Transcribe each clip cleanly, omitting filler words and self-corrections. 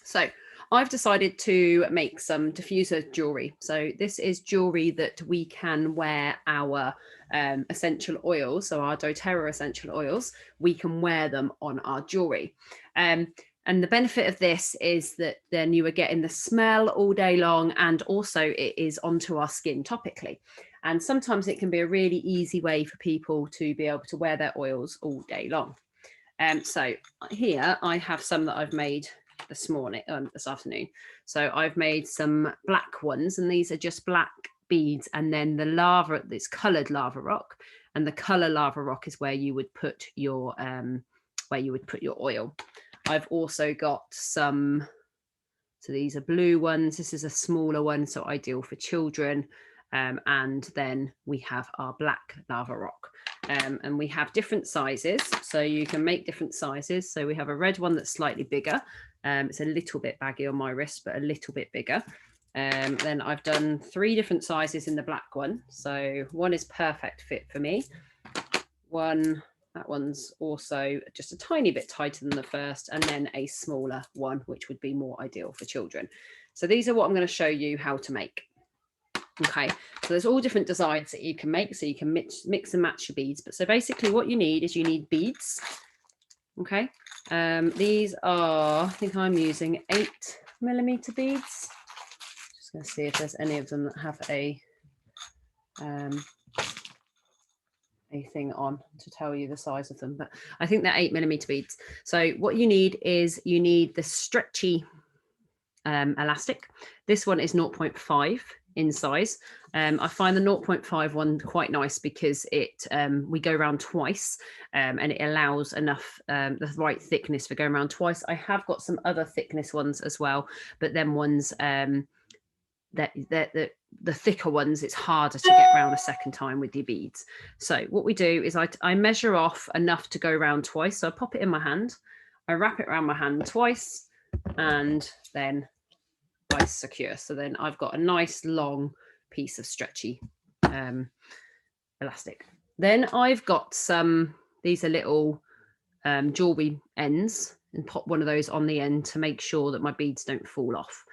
So I've decided to make some diffuser jewelry. So this is jewelry that we can wear our essential oils, so our doterra essential oils, we can wear them on our jewelry. And the benefit of this is that then you are getting the smell all day long, and also it is onto our skin topically. And sometimes it can be a really easy way for people to be able to wear their oils all day long. So here I have some that I've made this afternoon. So I've made some black ones, and these are just black beads, and then the lava, it's coloured lava rock, and the colour lava rock is where you would put your oil. I've also got some, so these are blue ones. This is a smaller one, so ideal for children. And then we have our black lava rock. And we have different sizes, so you can make different sizes. So we have a red one that's slightly bigger. It's a little bit baggy on my wrist, but a little bit bigger. Then I've done 3 different sizes in the black one. So one is perfect fit for me. That one's also just a tiny bit tighter than the first, and then a smaller one, which would be more ideal for children. So these are what I'm going to show you how to make. Okay, so there's all different designs that you can make, so you can mix and match your beads. But so basically what you need is you need beads. Okay, these are, I think I'm using 8mm beads. Just going to see if there's any of them that have a thing on to tell you the size of them, but I think they're 8mm beads. So what you need is you need the stretchy elastic. This one is 0.5 in size. I find the 0.5 one quite nice because it we go around twice, and it allows enough the right thickness for going around twice. I have got some other thickness ones as well, but them ones the thicker ones, it's harder to get around a second time with your beads. So what we do is I measure off enough to go around twice. So I pop it in my hand, I wrap it around my hand twice, and then I secure. So then I've got a nice long piece of stretchy elastic. Then I've got these are little jewelry ends, and pop one of those on the end to make sure that my beads don't fall off.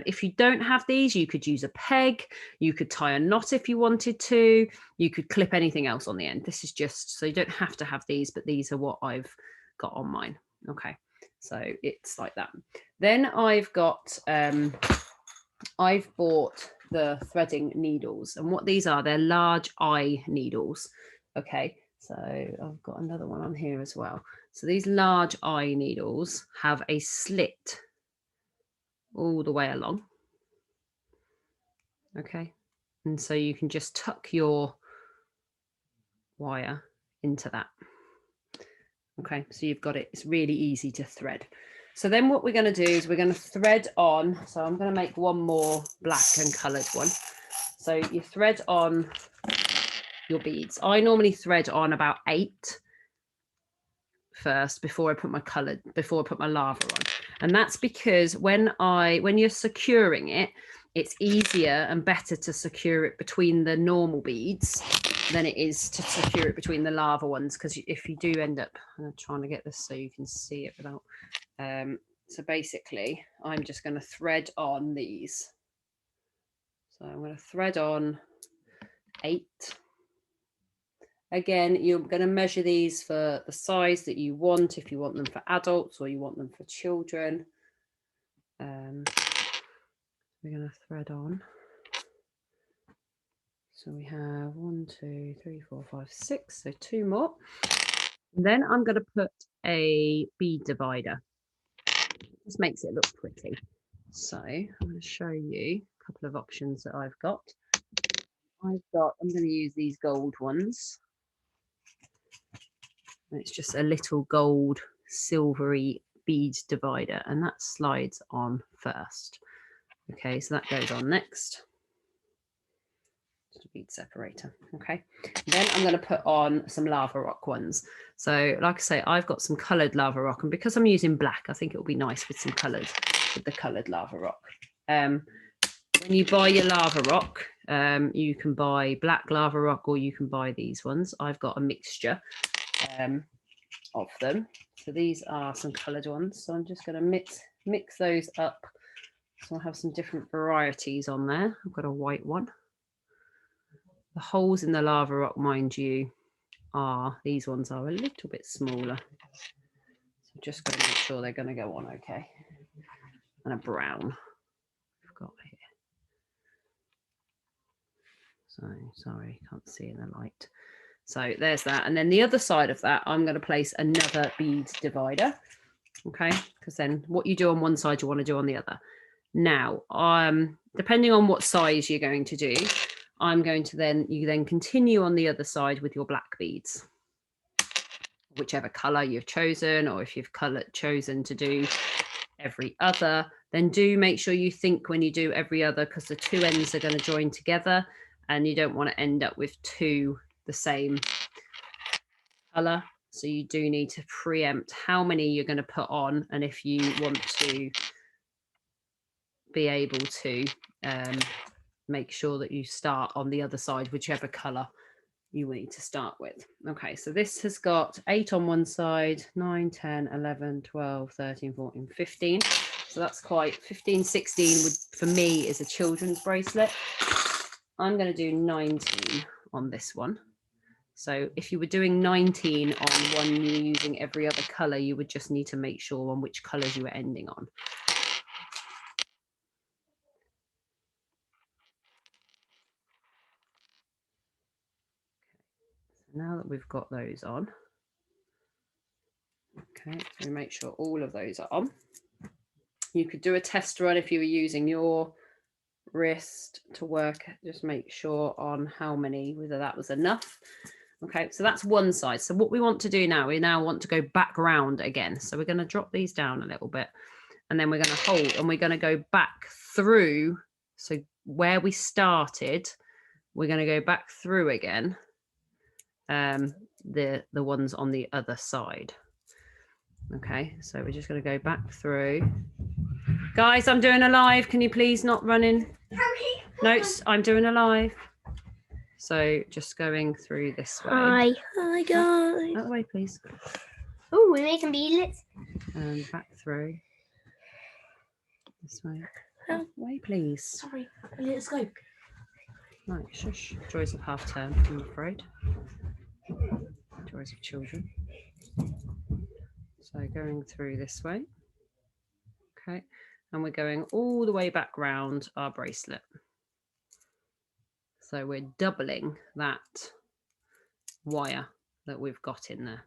If you don't have these, you could use a peg, you could tie a knot if you wanted to, you could clip anything else on the end. This is just, so you don't have to have these, but these are what I've got on mine. Okay, so it's like that. Then I've got, I've bought the threading needles, and what these are, they're large eye needles. Okay, so I've got another one on here as well. So these large eye needles have a slit all the way along. Okay, and so you can just tuck your wire into that. Okay, so you've got it, it's really easy to thread. So then what we're going to do is we're going to thread on, so I'm going to make one more black and coloured one. So you thread on your beads. I normally thread on about 8 first before I put my lava on. And that's because when you're securing it, it's easier and better to secure it between the normal beads than it is to secure it between the lava ones, because if you do end up, I'm trying to get this so you can see it without, so basically I'm just going to thread on these. So I'm going to thread on 8. Again, you're going to measure these for the size that you want, if you want them for adults or you want them for children. We're going to thread on. So we have 1, 2, 3, 4, 5, 6, so 2 more. And then I'm going to put a bead divider. This makes it look pretty. So I'm going to show you a couple of options that I've got. I'm going to use these gold ones. And it's just a little gold silvery bead divider, and that slides on first. Okay, so that goes on next. Just a bead separator. Okay, then I'm going to put on some lava rock ones. So like I say, I've got some coloured lava rock, and because I'm using black, I think it will be nice with some colours with the coloured lava rock. When you buy your lava rock, you can buy black lava rock, or you can buy these ones. I've got a mixture of them. So these are some coloured ones. So I'm just going to mix those up. So I have some different varieties on there. I've got a white one. The holes in the lava rock, mind you, these ones are a little bit smaller. So just got to make sure they're going to go on okay. And a brown I've got here. So sorry, can't see in the light. So there's that. And then the other side of that, I'm going to place another bead divider. Okay, because then what you do on one side, you want to do on the other. Now, depending on what size you're going to do, I'm going to you then continue on the other side with your black beads, whichever color you've chosen, or if you've chosen to do every other, then do make sure you think when you do every other, because the two ends are going to join together and you don't want to end up with two the same color. So you do need to preempt how many you're going to put on, and if you want to be able to make sure that you start on the other side, whichever color you need to start with. Okay, so this has got 8 on one side, 9, 10, 11, 12, 13, 14, 15. So that's quite 15, 16 would, for me, is a children's bracelet. I'm going to do 19 on this one. So if you were doing 19 on one you're using every other color, you would just need to make sure on which colors you were ending on. Now that we've got those on, okay, so make sure all of those are on. You could do a test run if you were using your wrist to work, just make sure on how many, whether that was enough. Okay, so that's one side. So what we want to do now, we now want to go back round again. So we're going to drop these down a little bit, and then we're going to hold, and we're going to go back through. So where we started, we're going to go back through again, the ones on the other side. Okay, so we're just going to go back through. Guys, I'm doing a live. Can you please not run in? No, I'm doing a live. So just going through this way. Hi guys. Out the way, please. Oh, we're making beadlets. And back through this way. Out the way, please. Sorry, let's go. Right, shush. Joys of half term, I'm afraid. Joys of children. So going through this way. Okay, and we're going all the way back round our bracelet. So we're doubling that wire that we've got in there.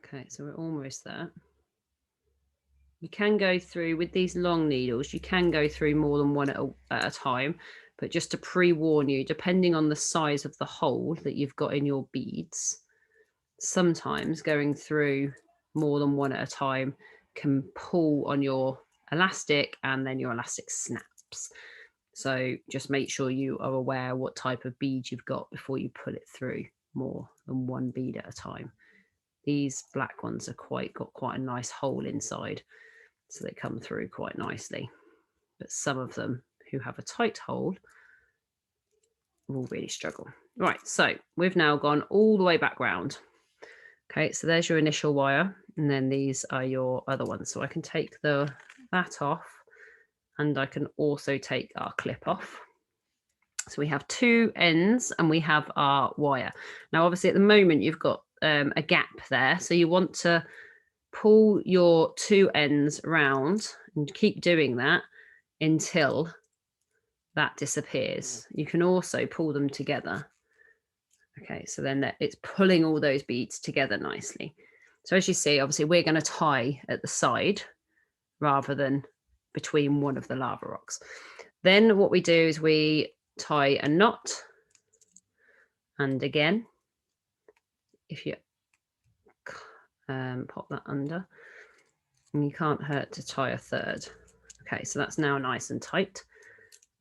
Okay, so we're almost there. You can go through with these long needles, you can go through more than one at a time, but just to pre-warn you, depending on the size of the hole that you've got in your beads, sometimes going through more than one at a time can pull on your elastic and then your elastic snaps. So just make sure you are aware what type of bead you've got before you pull it through more than one bead at a time. These black ones are got quite a nice hole inside, so they come through quite nicely. But some of them who have a tight hole will really struggle. Right, so we've now gone all the way back round. Okay, so there's your initial wire, and then these are your other ones. So I can take that off, and I can also take our clip off. So we have two ends and we have our wire. Now, obviously at the moment you've got a gap there. So you want to pull your two ends round and keep doing that until that disappears. You can also pull them together. Okay, so then it's pulling all those beads together nicely. So as you see, obviously we're going to tie at the side rather than between one of the lava rocks. Then what we do is we tie a knot, and again, if you pop that under, and you can't hurt to tie a third. Okay, so that's now nice and tight.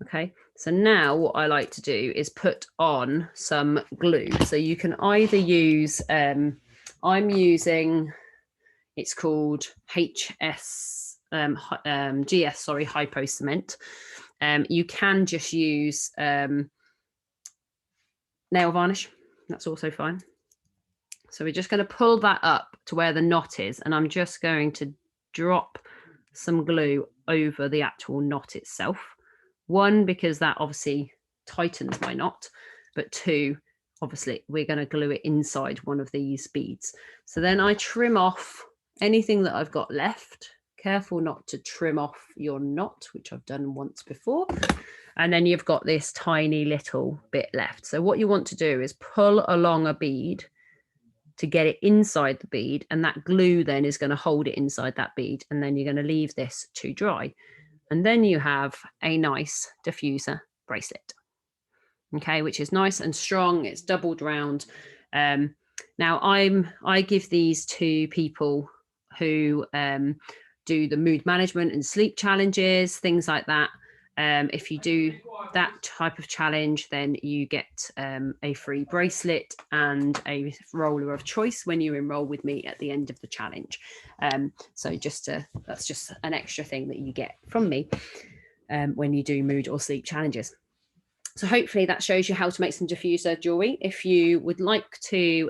Okay, so now what I like to do is put on some glue. So you can either use, I'm using, it's called GS, Hypo Cement. You can just use nail varnish, that's also fine. So we're just going to pull that up to where the knot is, and I'm just going to drop some glue over the actual knot itself. One, because that obviously tightens my knot, but two, obviously we're going to glue it inside one of these beads. So then I trim off anything that I've got left. Careful not to trim off your knot, which I've done once before. And then you've got this tiny little bit left. So what you want to do is pull along a bead to get it inside the bead, and that glue then is going to hold it inside that bead, and then you're going to leave this to dry, and then you have a nice diffuser bracelet, okay, which is nice and strong. It's doubled round. Now I give these to people who do the mood management and sleep challenges, things like that. If you do that type of challenge, then you get a free bracelet and a roller of choice when you enroll with me at the end of the challenge. So that's just an extra thing that you get from me when you do mood or sleep challenges. So hopefully that shows you how to make some diffuser jewelry. If you would like to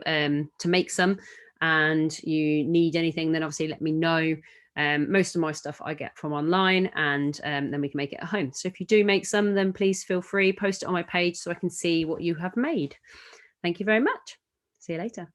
make some and you need anything, then obviously let me know. Most of my stuff I get from online, and then we can make it at home. So if you do make some, then please feel free, post it on my page so I can see what you have made. Thank you very much. See you later.